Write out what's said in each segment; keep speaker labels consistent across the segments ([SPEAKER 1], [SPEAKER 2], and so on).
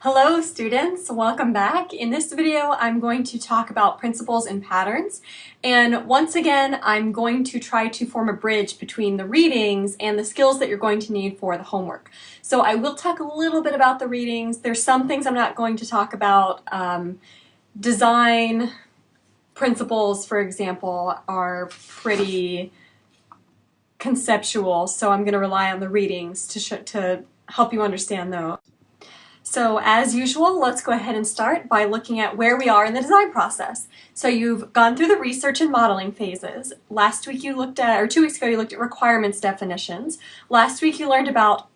[SPEAKER 1] Hello students, welcome back. In this video I'm going to talk about principles and patterns, and once again I'm going to try to form a bridge between the readings and the skills that you're going to need for the homework. So I will talk a little bit about the readings. There's some things I'm not going to talk about. Design principles, for example, are pretty conceptual, so I'm going to rely on the readings to help you understand those. So as usual, let's go ahead and start by looking at where we are in the design process. So you've gone through the research and modeling phases. Last week you looked at, or 2 weeks ago you looked at requirements definitions. Last week you learned about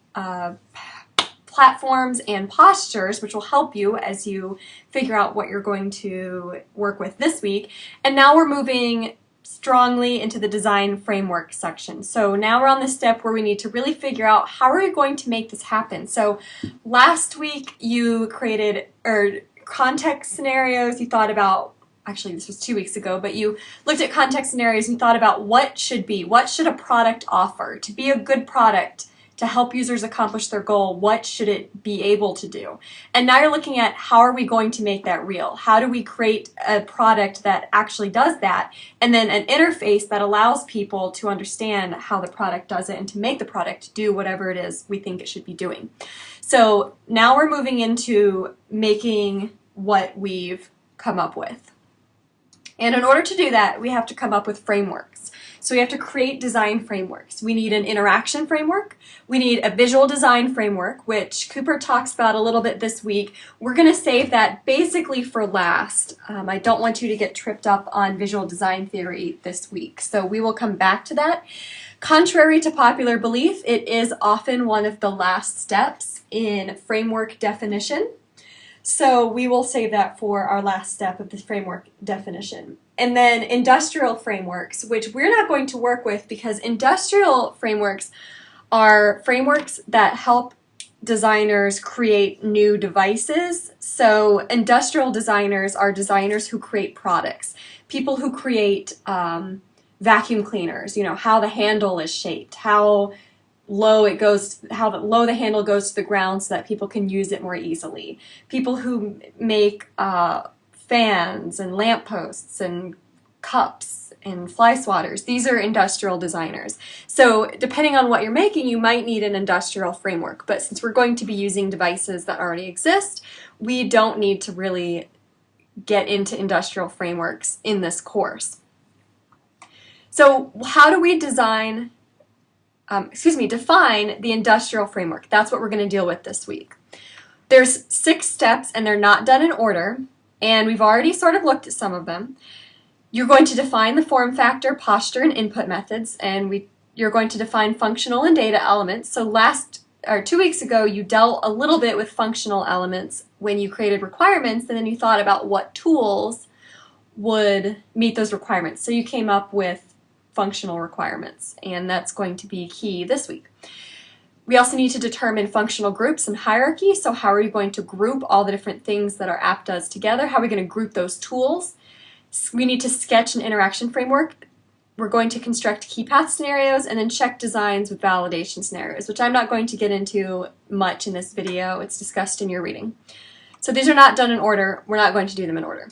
[SPEAKER 1] platforms and postures, which will help you as you figure out what you're going to work with this week. And now we're moving strongly into the design framework section. So now we're on the step where we need to really figure out how are we going to make this happen. So last week you created context scenarios. You thought about, actually this was 2 weeks ago, but you looked at context scenarios and thought about what should a product offer to be a good product to help users accomplish their goal. What should it be able to do? And now you're looking at how are we going to make that real? How do we create a product that actually does that? And then an interface that allows people to understand how the product does it and to make the product do whatever it is we think it should be doing. So now we're moving into making what we've come up with. And in order to do that, we have to come up with frameworks. So we have to create design frameworks. We need an interaction framework. We need a visual design framework, which Cooper talks about a little bit this week. We're going to save that basically for last. I don't want you to get tripped up on visual design theory this week, so we will come back to that. Contrary to popular belief, it is often one of the last steps in framework definition. So we will save that for our last step of the framework definition. And then industrial frameworks, which we're not going to work with because industrial frameworks are frameworks that help designers create new devices. So industrial designers are designers who create products. People who create vacuum cleaners, you know, how the handle is shaped, how low it goes, how low the handle goes to the ground so that people can use it more easily. People who make fans and lampposts and cups and fly swatters. These are industrial designers. So depending on what you're making, you might need an industrial framework. But since we're going to be using devices that already exist, we don't need to really get into industrial frameworks in this course. So how do we define the industrial framework? That's what we're going to deal with this week. There's 6 steps and they're not done in order, and we've already sort of looked at some of them. You're going to define the form factor, posture, and input methods, and you're going to define functional and data elements. So 2 weeks ago you dealt a little bit with functional elements when you created requirements, and then you thought about what tools would meet those requirements. So you came up with functional requirements, and that's going to be key this week. We also need to determine functional groups and hierarchy. So how are you going to group all the different things that our app does together? How are we going to group those tools? We need to sketch an interaction framework. We're going to construct key path scenarios and then check designs with validation scenarios, which I'm not going to get into much in this video. It's discussed in your reading. So these are not done in order. We're not going to do them in order.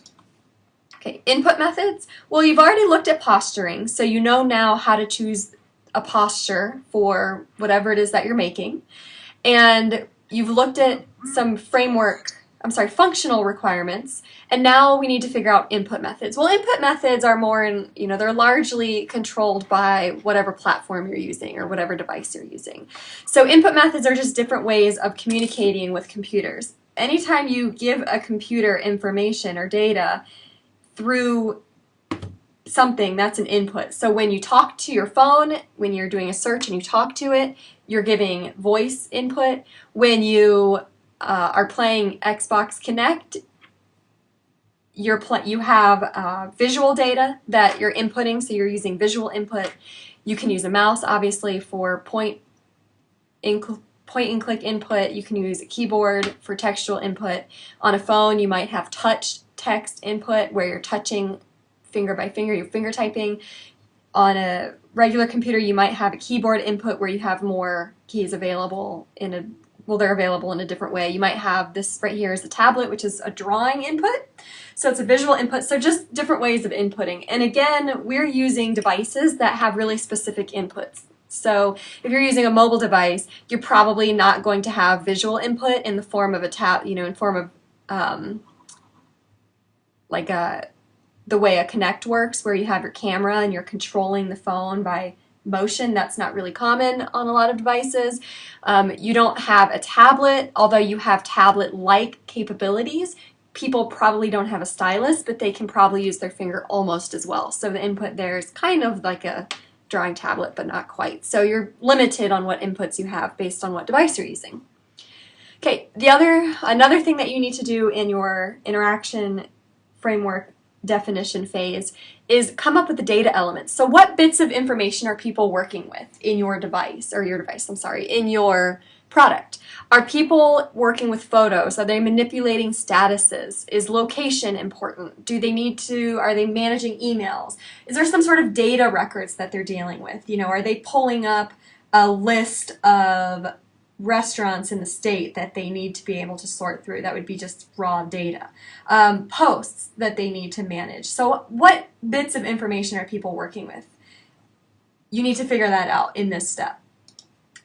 [SPEAKER 1] Okay, input methods. Well, you've already looked at posturing, so you know now how to choose a posture for whatever it is that you're making. And you've looked at some functional requirements, and now we need to figure out input methods. Well, input methods are more they're largely controlled by whatever platform you're using or whatever device you're using. So input methods are just different ways of communicating with computers. Anytime you give a computer information or data through something, that's an input. So when you talk to your phone, when you're doing a search and you talk to it, you're giving voice input. When you are playing Xbox Connect, you have visual data that you're inputting, so you're using visual input. You can use a mouse, obviously, for point and click input. You can use a keyboard for textual input. On a phone, you might have touch text input where you're touching finger by finger, you're finger typing. On a regular computer, you might have a keyboard input where you have more keys available in a well, they're available in a different way. You might have this right here is a tablet, which is a drawing input. So it's a visual input, so just different ways of inputting. And again, we're using devices that have really specific inputs. So if you're using a mobile device, you're probably not going to have visual input in the form of a in form of the way a Kinect works, where you have your camera and you're controlling the phone by motion. That's not really common on a lot of devices. You don't have a tablet, although you have tablet-like capabilities. People probably don't have a stylus, but they can probably use their finger almost as well. So the input there is kind of like a drawing tablet, but not quite. So you're limited on what inputs you have based on what device you're using. Okay, another thing that you need to do in your interaction framework definition phase is come up with the data elements. So what bits of information are people working with in your device, in your product? Are people working with photos? Are they manipulating statuses? Is location important? Are they managing emails? Is there some sort of data records that they're dealing with? Are they pulling up a list of restaurants in the state that they need to be able to sort through? That would be just raw data. Posts that they need to manage. So what bits of information are people working with? You need to figure that out in this step.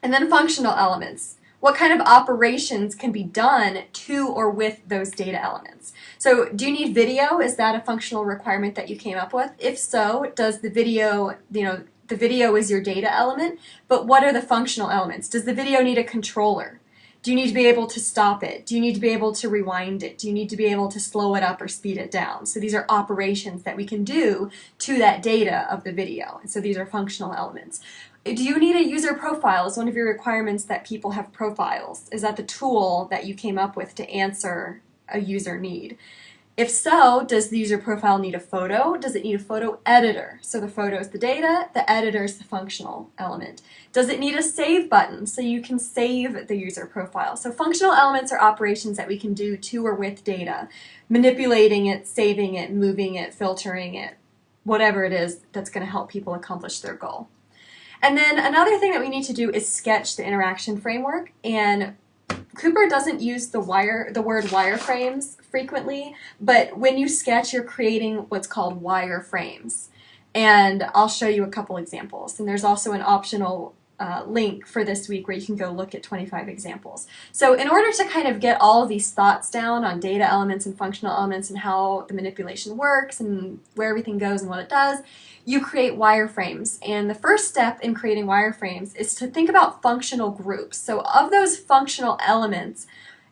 [SPEAKER 1] And then functional elements. What kind of operations can be done to or with those data elements? So do you need video? Is that a functional requirement that you came up with? If so, does the video, the video is your data element, but what are the functional elements? Does the video need a controller? Do you need to be able to stop it? Do you need to be able to rewind it? Do you need to be able to slow it up or speed it down? So these are operations that we can do to that data of the video. And so these are functional elements. Do you need a user profile? Is one of your requirements that people have profiles? Is that the tool that you came up with to answer a user need? If so, does the user profile need a photo? Does it need a photo editor? So the photo is the data, the editor is the functional element. Does it need a save button so you can save the user profile? So functional elements are operations that we can do to or with data, manipulating it, saving it, moving it, filtering it, whatever it is that's going to help people accomplish their goal. And then another thing that we need to do is sketch the interaction framework, and Cooper doesn't use the word wireframes frequently, but when you sketch, you're creating what's called wireframes. And I'll show you a couple examples. And there's also an optional link for this week where you can go look at 25 examples. So in order to kind of get all of these thoughts down on data elements and functional elements and how the manipulation works and where everything goes and what it does, you create wireframes. And the first step in creating wireframes is to think about functional groups. So of those functional elements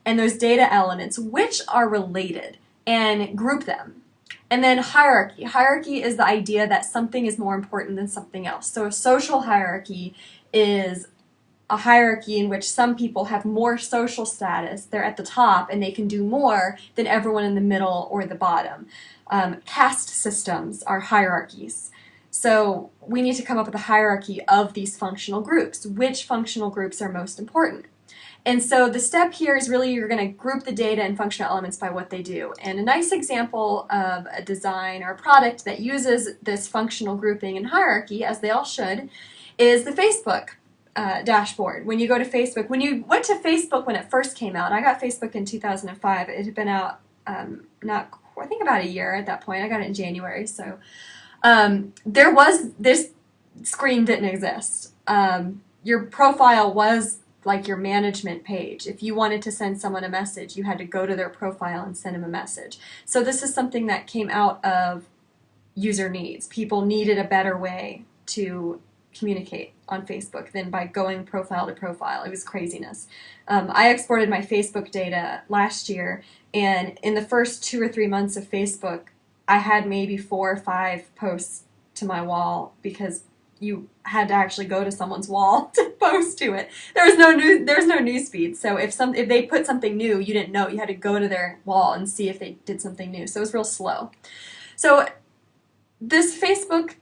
[SPEAKER 1] and those data elements, which are related, and group them. And then hierarchy. Hierarchy is the idea that something is more important than something else. So a social hierarchy is a hierarchy in which some people have more social status, they're at the top, and they can do more than everyone in the middle or the bottom. Caste systems are hierarchies. So we need to come up with a hierarchy of these functional groups. Which functional groups are most important? And so the step here is really you're going to group the data and functional elements by what they do. And a nice example of a design or a product that uses this functional grouping and hierarchy, as they all should, is the Facebook dashboard. When you go to Facebook, when you went to Facebook when it first came out, I got Facebook in 2005. It had been out I think about a year at that point. I got it in January. So this screen didn't exist. Your profile was like your management page. If you wanted to send someone a message, you had to go to their profile and send them a message. So this is something that came out of user needs. People needed a better way to communicate on Facebook than by going profile to profile. It was craziness. I exported my Facebook data last year, and in the first 2 or 3 months of Facebook, I had maybe 4 or 5 posts to my wall because you had to actually go to someone's wall to post to it. There was no news feed. So if they put something new, you didn't know. You had to go to their wall and see if they did something new. So it was real slow. So this Facebook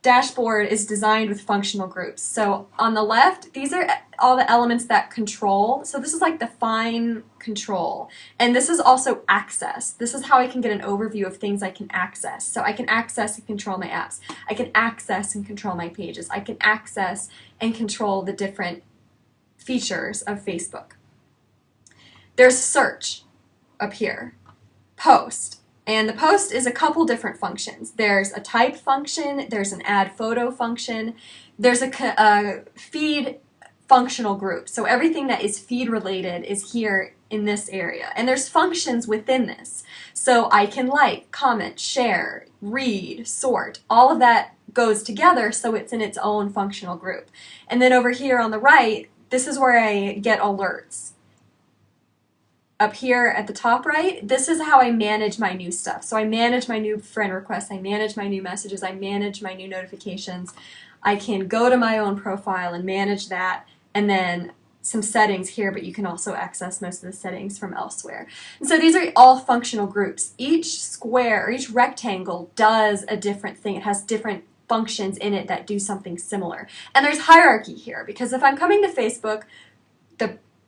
[SPEAKER 1] dashboard is designed with functional groups. So on the left, these are all the elements that control. So this is like the fine control. And this is also access. This is how I can get an overview of things I can access. So I can access and control my apps. I can access and control my pages. I can access and control the different features of Facebook. There's search up here, post. And the post is a couple different functions. There's a type function, there's an add photo function, there's a feed functional group. So everything that is feed related is here in this area. And there's functions within this. So I can like, comment, share, read, sort, all of that goes together so it's in its own functional group. And then over here on the right, this is where I get alerts. Up here at the top right, this is how I manage my new stuff. So I manage my new friend requests, I manage my new messages, I manage my new notifications. I can go to my own profile and manage that, and then some settings here, but you can also access most of the settings from elsewhere. And so these are all functional groups. Each square or each rectangle does a different thing. It has different functions in it that do something similar. And there's hierarchy here, because if I'm coming to Facebook,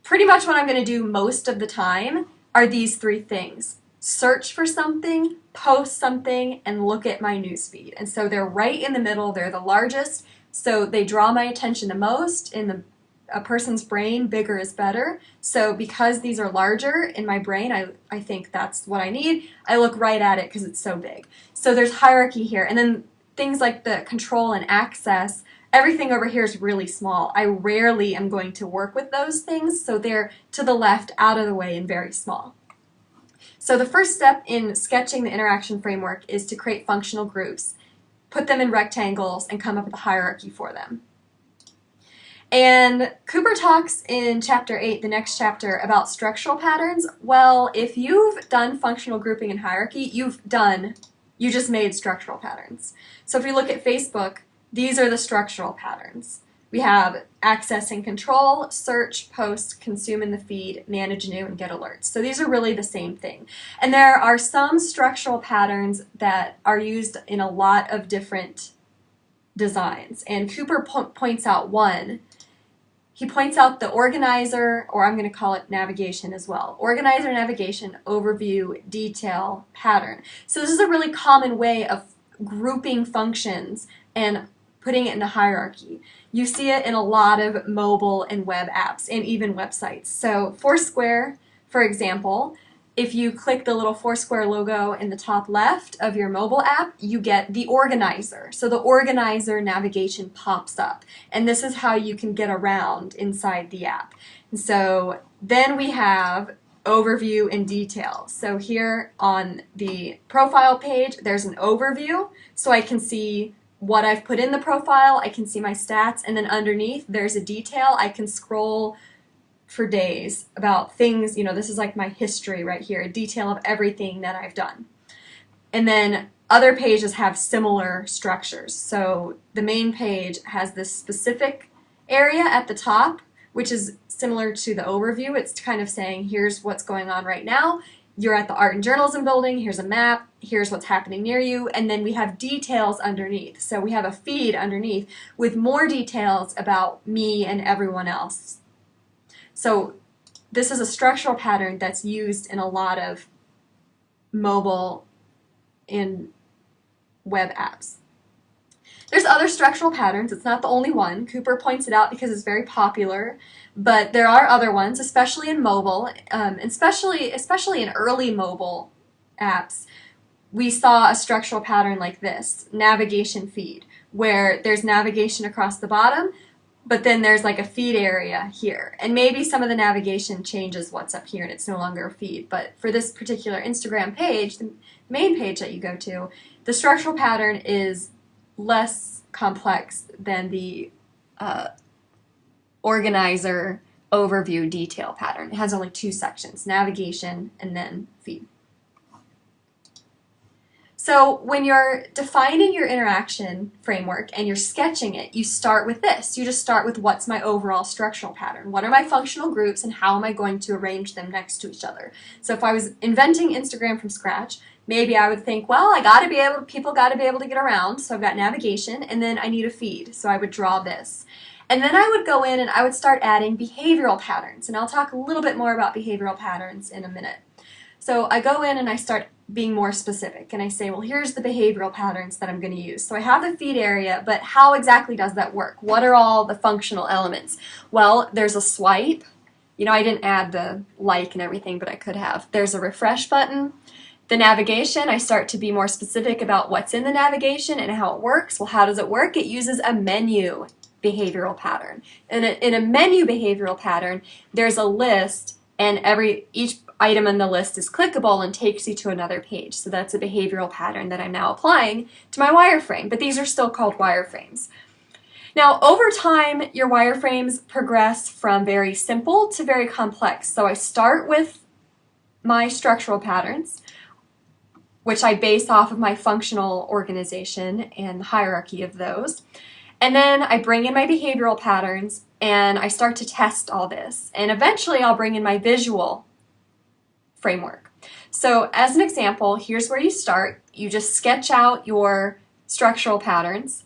[SPEAKER 1] pretty much what I'm going to do most of the time are these three things. Search for something, post something, and look at my newsfeed. And so they're right in the middle, they're the largest, so they draw my attention the most. In a person's brain, bigger is better. So because these are larger in my brain, I think that's what I need. I look right at it because it's so big. So there's hierarchy here. And then things like the control and access, everything over here is really small. I rarely am going to work with those things, so they're to the left, out of the way, and very small. So the first step in sketching the interaction framework is to create functional groups, put them in rectangles, and come up with a hierarchy for them. And Cooper talks in chapter 8, the next chapter, about structural patterns. Well, if you've done functional grouping and hierarchy, you just made structural patterns. So if you look at Facebook, these are the structural patterns. We have access and control, search, post, consume in the feed, manage new, and get alerts. So these are really the same thing. And there are some structural patterns that are used in a lot of different designs. And Cooper points out one. He points out the organizer, or I'm going to call it navigation as well. Organizer, navigation, overview, detail, pattern. So this is a really common way of grouping functions and putting it in a hierarchy. You see it in a lot of mobile and web apps and even websites. So Foursquare, for example, if you click the little Foursquare logo in the top left of your mobile app, you get the organizer. So the organizer navigation pops up. And this is how you can get around inside the app. And so then we have overview and detail. So here on the profile page, there's an overview, so I can see what I've put in the profile, I can see my stats, and then underneath there's a detail. I can scroll for days about things, this is like my history right here, a detail of everything that I've done. And then other pages have similar structures. So the main page has this specific area at the top, which is similar to the overview. It's kind of saying, here's what's going on right now. You're at the Art and Journalism building, here's a map, here's what's happening near you, and then we have details underneath. So we have a feed underneath with more details about me and everyone else. So this is a structural pattern that's used in a lot of mobile and web apps. There's other structural patterns. It's not the only one. Cooper points it out because it's very popular, but there are other ones, especially in mobile, especially in early mobile apps. We saw a structural pattern like this, navigation feed, where there's navigation across the bottom, but then there's like a feed area here. And maybe some of the navigation changes what's up here and it's no longer a feed. But for this particular Instagram page, the main page that you go to, the structural pattern is less complex than the organizer overview detail pattern. It has only two sections, navigation and then feed. So when you're defining your interaction framework and you're sketching it, you start with this. You just start with what's my overall structural pattern? What are my functional groups and how am I going to arrange them next to each other? So if I was inventing Instagram from scratch, maybe I would think, well, people got to be able to get around, so I've got navigation, and then I need a feed, so I would draw this. And then I would go in and I would start adding behavioral patterns, and I'll talk a little bit more about behavioral patterns in a minute. So I go in and I start being more specific, and I say, well, here's the behavioral patterns that I'm going to use. So I have the feed area, but how exactly does that work? What are all the functional elements? Well, there's a swipe, You know, I didn't add the like and everything, but I could have. There's a refresh button. The navigation, I start to be more specific about what's in the navigation and how it works. Well, how does it work? It uses a menu behavioral pattern. In a menu behavioral pattern, there's a list, and each item in the list is clickable and takes you to another page. So that's a behavioral pattern that I'm now applying to my wireframe, but these are still called wireframes. Now, over time, your wireframes progress from very simple to very complex. So I start with my structural patterns, which I base off of my functional organization and the hierarchy of those. And then I bring in my behavioral patterns and I start to test all this. And eventually I'll bring in my visual framework. So as an example, here's where you start. You just sketch out your structural patterns,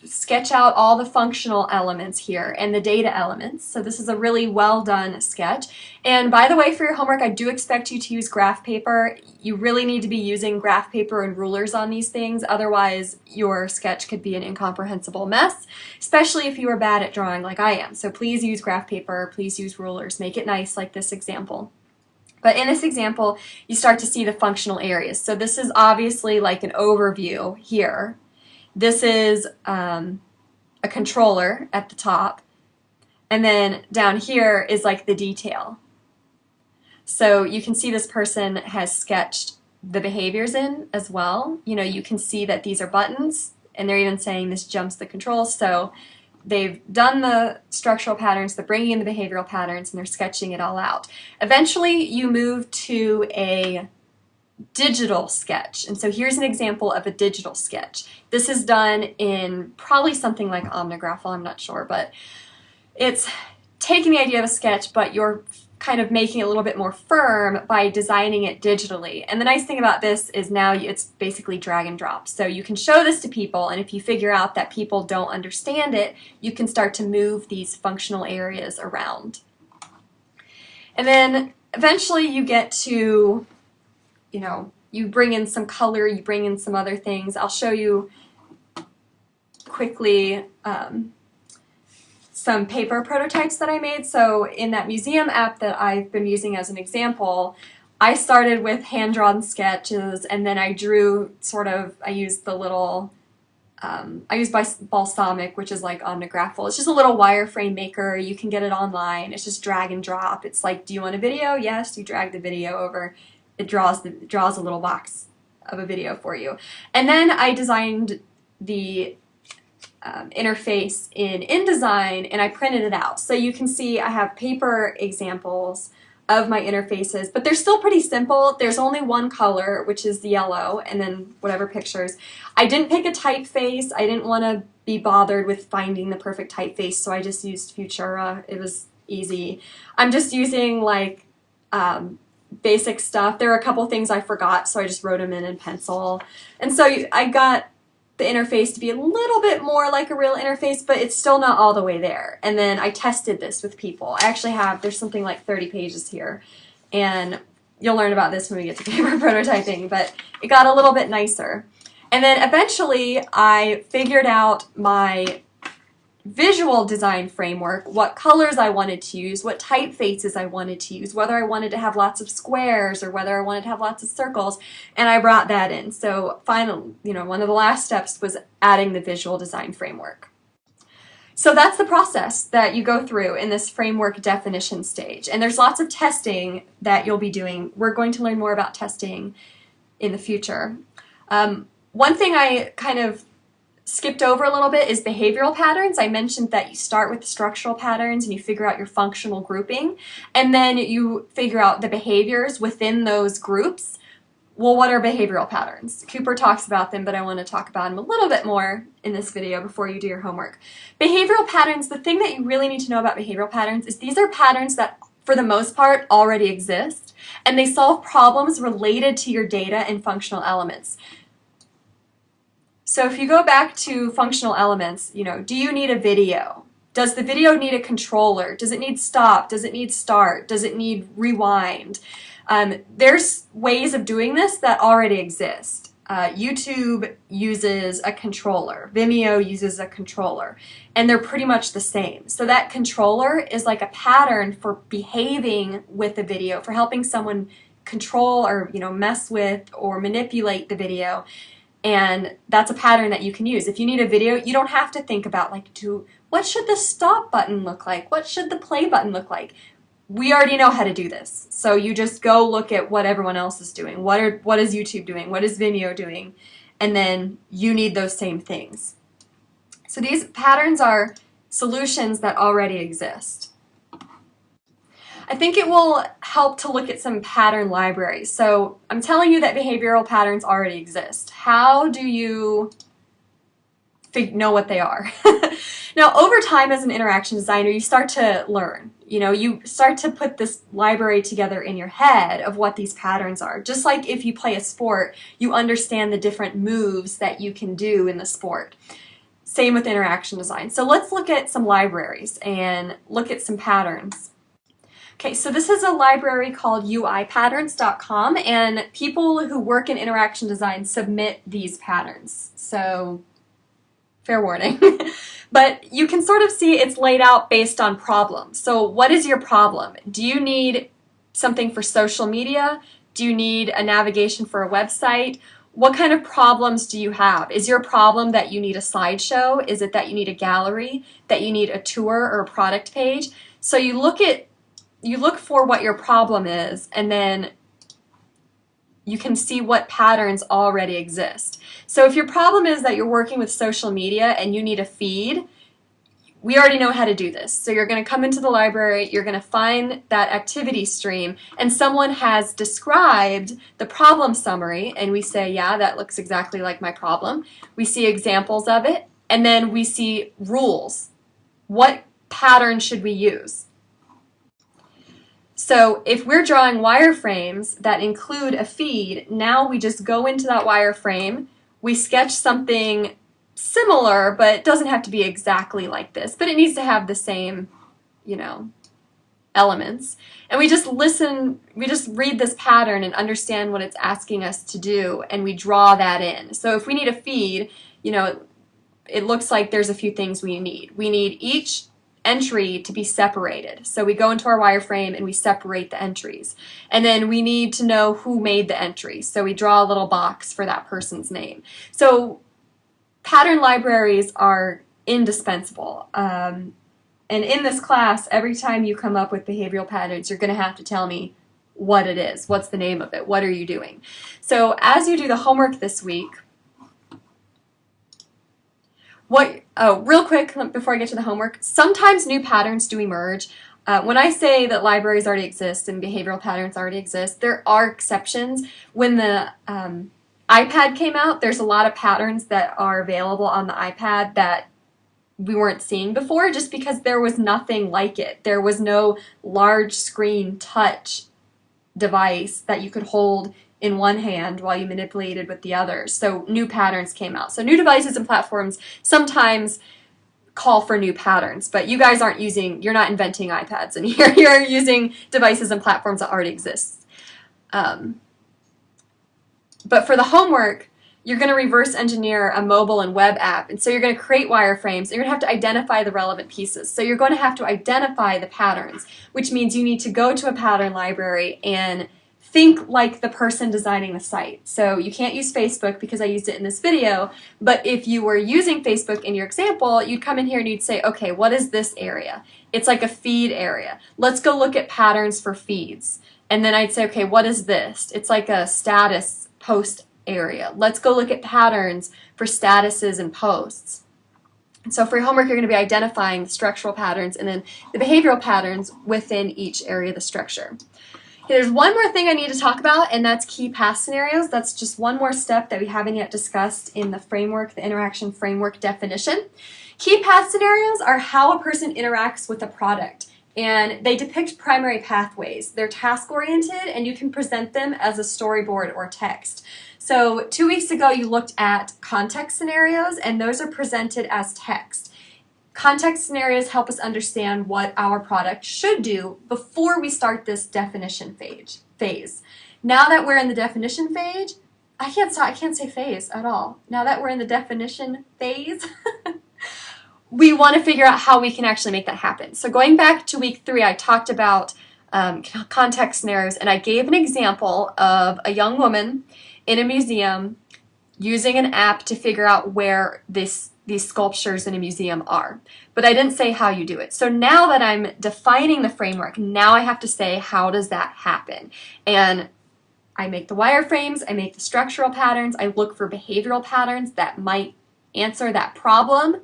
[SPEAKER 1] sketch out all the functional elements here and the data elements. So this is a really well done sketch. And by the way, for your homework, I do expect you to use graph paper. You really need to be using graph paper and rulers on these things. Otherwise, your sketch could be an incomprehensible mess, especially if you are bad at drawing like I am. So please use graph paper, please use rulers, make it nice like this example. But in this example, you start to see the functional areas. So this is obviously like an overview here. This is a controller at the top, and then down here is like the detail. So you can see this person has sketched the behaviors in as well. You know, you can see that these are buttons, and they're even saying this jumps the controls. So they've done the structural patterns, they're bringing in the behavioral patterns, and they're sketching it all out. Eventually, you move to a digital sketch. And so here's an example of a digital sketch. This is done in probably something like Omnigraphal, I'm not sure, but it's taking the idea of a sketch, but you're kind of making it a little bit more firm by designing it digitally. And the nice thing about this is now it's basically drag and drop. So you can show this to people, and if you figure out that people don't understand it, you can start to move these functional areas around. And then eventually you get to, you know, you bring in some color, you bring in some other things. I'll show you quickly some paper prototypes that I made. So in that museum app that I've been using as an example, I started with hand-drawn sketches, and then I drew I used the little, I used Balsamic, which is like Omnigraphal. It's just a little wireframe maker. You can get it online. It's just drag and drop. It's like, do you want a video? Yes, you drag the video over. It draws a little box of a video for you. And then I designed the interface in InDesign, and I printed it out. So you can see I have paper examples of my interfaces, but they're still pretty simple. There's only one color, which is the yellow, and then whatever pictures. I didn't pick a typeface. I didn't want to be bothered with finding the perfect typeface, so I just used Futura. It was easy. I'm just using like basic stuff. There are a couple things I forgot, so I just wrote them in pencil. And so I got the interface to be a little bit more like a real interface, but it's still not all the way there. And then I tested this with people. I actually have, there's something like 30 pages here, and you'll learn about this when we get to paper prototyping, but it got a little bit nicer. And then eventually I figured out my visual design framework, what colors I wanted to use, what typefaces I wanted to use, whether I wanted to have lots of squares or whether I wanted to have lots of circles, and I brought that in. So finally, one of the last steps was adding the visual design framework. So that's the process that you go through in this framework definition stage. And there's lots of testing that you'll be doing. We're going to learn more about testing in the future. One thing I kind of skipped over a little bit is behavioral patterns. I mentioned that you start with the structural patterns and you figure out your functional grouping, and then you figure out the behaviors within those groups. Well, what are behavioral patterns? Cooper talks about them, but I want to talk about them a little bit more in this video before you do your homework. Behavioral patterns, the thing that you really need to know about behavioral patterns is these are patterns that, for the most part, already exist, and they solve problems related to your data and functional elements. So if you go back to functional elements, do you need a video? Does the video need a controller? Does it need stop? Does it need start? Does it need rewind? There's ways of doing this that already exist. YouTube uses a controller, Vimeo uses a controller, and they're pretty much the same. So that controller is like a pattern for behaving with the video, for helping someone control or mess with or manipulate the video. And that's a pattern that you can use. If you need a video, you don't have to think about what should the stop button look like? What should the play button look like? We already know how to do this. So you just go look at what everyone else is doing. What is YouTube doing? What is Vimeo doing? And then you need those same things. So these patterns are solutions that already exist. I think it will help to look at some pattern libraries. So I'm telling you that behavioral patterns already exist. How do you know what they are? Now, over time as an interaction designer, you start to learn. You start to put this library together in your head of what these patterns are. Just like if you play a sport, you understand the different moves that you can do in the sport. Same with interaction design. So let's look at some libraries and look at some patterns. Okay, so this is a library called uipatterns.com, and people who work in interaction design submit these patterns. So, fair warning. But you can sort of see it's laid out based on problems. So what is your problem? Do you need something for social media? Do you need a navigation for a website? What kind of problems do you have? Is your problem that you need a slideshow? Is it that you need a gallery? That you need a tour or a product page? So you look for what your problem is, and then you can see what patterns already exist. So if your problem is that you're working with social media and you need a feed, we already know how to do this. So you're going to come into the library, you're going to find that activity stream, and someone has described the problem summary, and we say, yeah, that looks exactly like my problem. We see examples of it, and then we see rules. What pattern should we use? So if we're drawing wireframes that include a feed, now we just go into that wireframe, we sketch something similar, but it doesn't have to be exactly like this, but it needs to have the same, elements. And we just read this pattern and understand what it's asking us to do, and we draw that in. So if we need a feed, it looks like there's a few things we need. We need each entry to be separated. So we go into our wireframe and we separate the entries. And then we need to know who made the entry. So we draw a little box for that person's name. So pattern libraries are indispensable. And in this class, every time you come up with behavioral patterns, you're going to have to tell me what it is. What's the name of it? What are you doing? So as you do the homework this week, real quick before I get to the homework, sometimes new patterns do emerge. When I say that libraries already exist and behavioral patterns already exist, there are exceptions. When the iPad came out, there's a lot of patterns that are available on the iPad that we weren't seeing before, just because there was nothing like it. There was no large screen touch device that you could hold in one hand while you manipulated with the other. So new patterns came out. So new devices and platforms sometimes call for new patterns, but you guys you're not inventing iPads in here. You're using devices and platforms that already exist. But for the homework, you're going to reverse engineer a mobile and web app. And so you're going to create wireframes, and you're going to have to identify the relevant pieces. So you're going to have to identify the patterns, which means you need to go to a pattern library and think like the person designing the site. So you can't use Facebook because I used it in this video, but if you were using Facebook in your example, you'd come in here and you'd say, okay, what is this area? It's like a feed area. Let's go look at patterns for feeds. And then I'd say, okay, what is this? It's like a status post area. Let's go look at patterns for statuses and posts. And so for your homework, you're going to be identifying the structural patterns and then the behavioral patterns within each area of the structure. Okay, there's one more thing I need to talk about, and that's key path scenarios. That's just one more step that we haven't yet discussed in the framework, the interaction framework definition. Key path scenarios are how a person interacts with a product, and they depict primary pathways. They're task-oriented, and you can present them as a storyboard or text. So 2 weeks ago, you looked at context scenarios, and those are presented as text. Context scenarios help us understand what our product should do before we start this definition phase. Now that we're in the definition phase, I can't say phase at all. Now that we're in the definition phase, we want to figure out how we can actually make that happen. So going back to week 3, I talked about context scenarios, and I gave an example of a young woman in a museum using an app to figure out where these sculptures in a museum are. But I didn't say how you do it. So now that I'm defining the framework, now I have to say, how does that happen? And I make the wireframes, I make the structural patterns, I look for behavioral patterns that might answer that problem.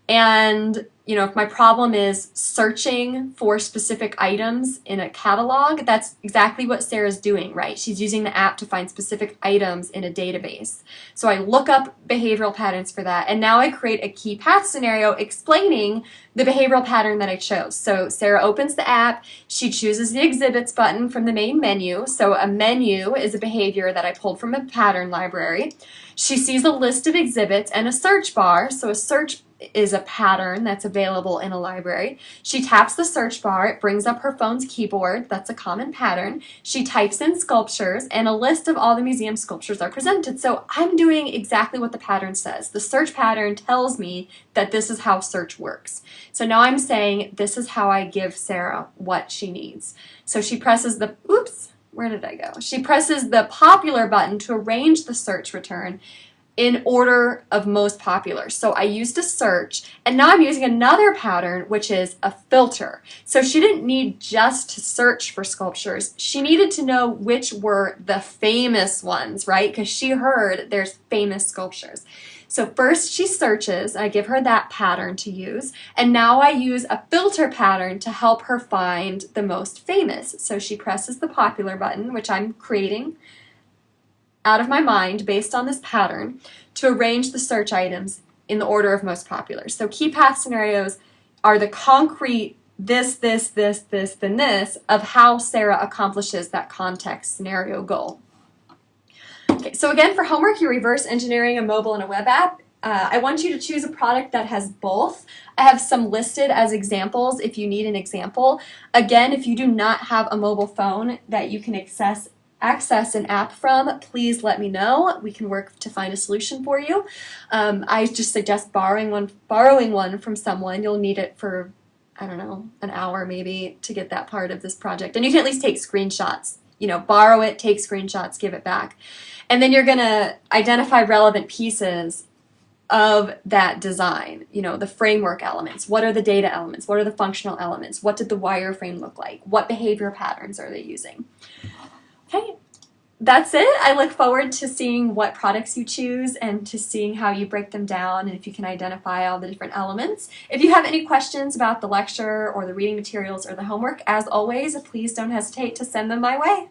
[SPEAKER 1] And, you know, if my problem is searching for specific items in a catalog, that's exactly what Sarah's doing, right? She's using the app to find specific items in a database. So I look up behavioral patterns for that, and now I create a key path scenario explaining the behavioral pattern that I chose. So Sarah opens the app, she chooses the exhibits button from the main menu. So a menu is a behavior that I pulled from a pattern library. She sees a list of exhibits and a search bar. So a search is a pattern that's available in a library. She taps the search bar, it brings up her phone's keyboard, that's a common pattern. She types in sculptures, and a list of all the museum sculptures are presented. So I'm doing exactly what the pattern says. The search pattern tells me that this is how search works. So now I'm saying this is how I give Sarah what she needs. So she presses the, where did I go? She presses the popular button to arrange the search return in order of most popular. So I used a search, and now I'm using another pattern, which is a filter. So she didn't need just to search for sculptures. She needed to know which were the famous ones, right? Because she heard there's famous sculptures. So first she searches, I give her that pattern to use, and now I use a filter pattern to help her find the most famous. So she presses the popular button, which I'm creating out of my mind based on this pattern, to arrange the search items in the order of most popular. So key path scenarios are the concrete this, then this of how Sarah accomplishes that context scenario goal. Okay, so again, for homework, you're reverse engineering a mobile and a web app. I want you to choose a product that has both. I have some listed as examples if you need an example. Again, if you do not have a mobile phone that you can access an app from, please let me know. We can work to find a solution for you. I just suggest borrowing one from someone. You'll need it for, I don't know, an hour maybe to get that part of this project. And you can at least take screenshots. You know, borrow it, take screenshots, give it back. And then you're gonna identify relevant pieces of that design, you know, the framework elements. What are the data elements? What are the functional elements? What did the wireframe look like? What behavior patterns are they using? Okay, that's it. I look forward to seeing what products you choose and to seeing how you break them down and if you can identify all the different elements. If you have any questions about the lecture or the reading materials or the homework, as always, please don't hesitate to send them my way.